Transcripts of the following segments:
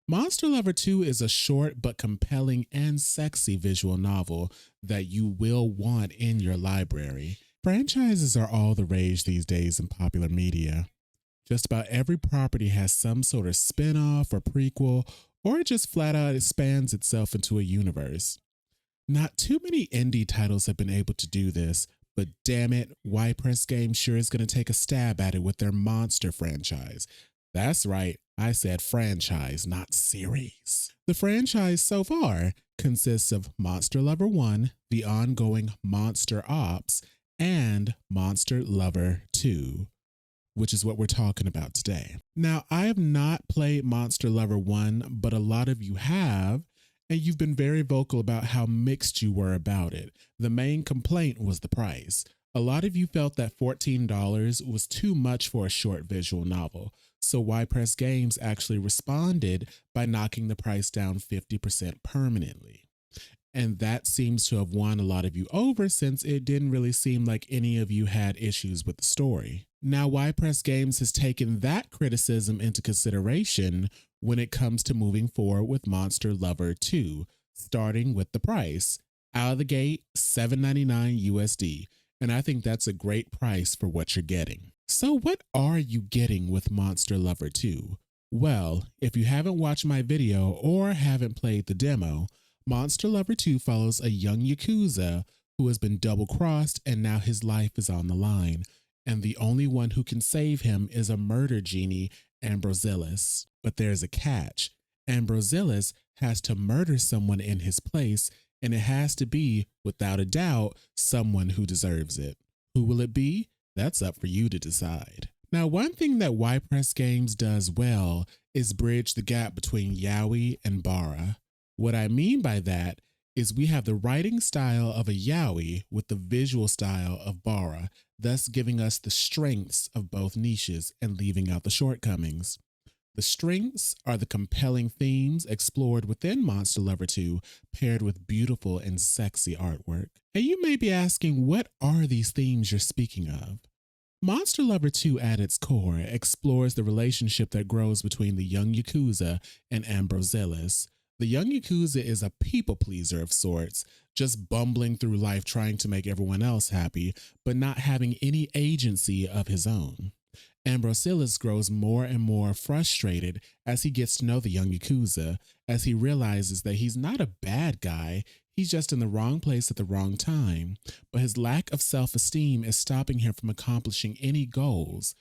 Monster Lover 2 is a short but compelling and sexy visual novel that you will want in your library. Franchises are all the rage these days in popular media. Just about every property has some sort of spin off or prequel, or it just flat out expands itself into a universe. Not too many indie titles have been able to do this, but damn it, Press Games sure is going to take a stab at it with their Monster franchise. That's right, I said franchise, not series. The franchise so far consists of Monster Lover 1, the ongoing Monster Ops, and Monster Lover 2, which is what we're talking about today. Now, I have not played Monster Lover 1, but a lot of you have, and you've been very vocal about how mixed you were about it. The main complaint was the price. A lot of you felt that $14 was too much for a short visual novel, so Press Games actually responded by knocking the price down 50% permanently. And that seems to have won a lot of you over since it didn't really seem like any of you had issues with the story. Now, Press Games has taken that criticism into consideration when it comes to moving forward with Monster Lover 2, starting with the price. Out of the gate, $7.99 USD. And I think that's a great price for what you're getting. So what are you getting with Monster Lover 2? Well, if you haven't watched my video or haven't played the demo, Monster Lover 2 follows a young Yakuza who has been double-crossed and now his life is on the line. And the only one who can save him is a murder genie, Ambrosilis. But there's a catch. Ambrosilis has to murder someone in his place, and it has to be, without a doubt, someone who deserves it. Who will it be? That's up for you to decide. Now, one thing that Press Games does well is bridge the gap between Yaoi and Bara. What I mean by that is we have the writing style of a Yaoi with the visual style of Bara, thus giving us the strengths of both niches and leaving out the shortcomings. The strengths are the compelling themes explored within Monster Lover 2, paired with beautiful and sexy artwork. And you may be asking, what are these themes you're speaking of? Monster Lover 2 at its core explores the relationship that grows between the young Yakuza and Ambrosilis. The young Yakuza is a people pleaser of sorts, just bumbling through life trying to make everyone else happy, but not having any agency of his own. Ambrosilis grows more and more frustrated as he gets to know the young Yakuza, as he realizes that he's not a bad guy, he's just in the wrong place at the wrong time, but his lack of self-esteem is stopping him from accomplishing any goals.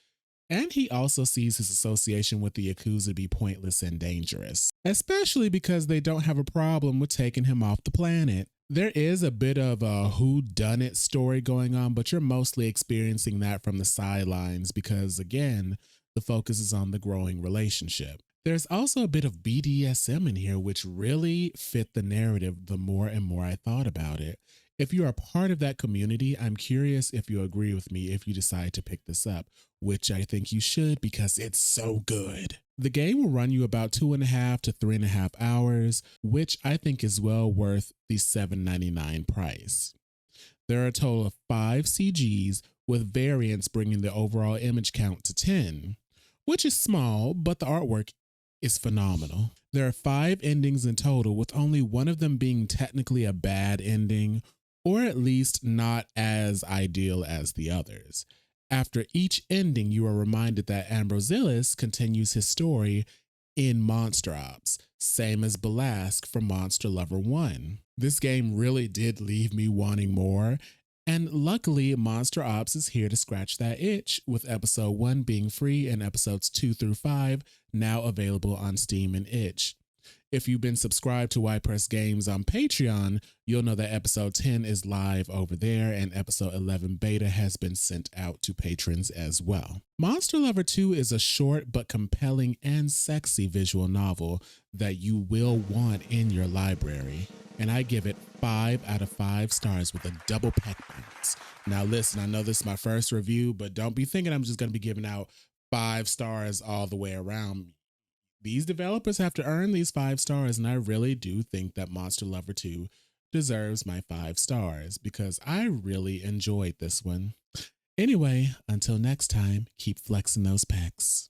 And he also sees his association with the Yakuza to be pointless and dangerous, especially because they don't have a problem with taking him off the planet. There is a bit of a whodunit story going on, but you're mostly experiencing that from the sidelines because, again, the focus is on the growing relationship. There's also a bit of BDSM in here, which really fit the narrative the more and more I thought about it. If you're a part of that community, I'm curious if you agree with me if you decide to pick this up, which I think you should because it's so good. The game will run you about 2.5 to 3.5 hours, which I think is well worth the $7.99 price. There are a total of 5 CGs, with variants bringing the overall image count to 10, which is small, but the artwork is phenomenal. There are 5 endings in total, with only one of them being technically a bad ending, or at least not as ideal as the others. After each ending, you are reminded that Ambrosilis continues his story in Monster Ops, same as Balask from Monster Lover 1. This game really did leave me wanting more, and luckily Monster Ops is here to scratch that itch, with episode 1 being free and episodes 2 through 5 now available on Steam and itch. If you've been subscribed to Press Games on Patreon, you'll know that episode 10 is live over there and episode 11 beta has been sent out to patrons as well. Monster Lover 2 is a short but compelling and sexy visual novel that you will want in your library, and I give it 5 out of 5 stars with a double peck bounce. Now listen, I know this is my first review, but don't be thinking I'm just going to be giving out 5 stars all the way around. These developers have to earn these 5 stars, and I really do think that Monster Lover 2 deserves my 5 stars because I really enjoyed this one. Anyway, until next time, keep flexing those pecs.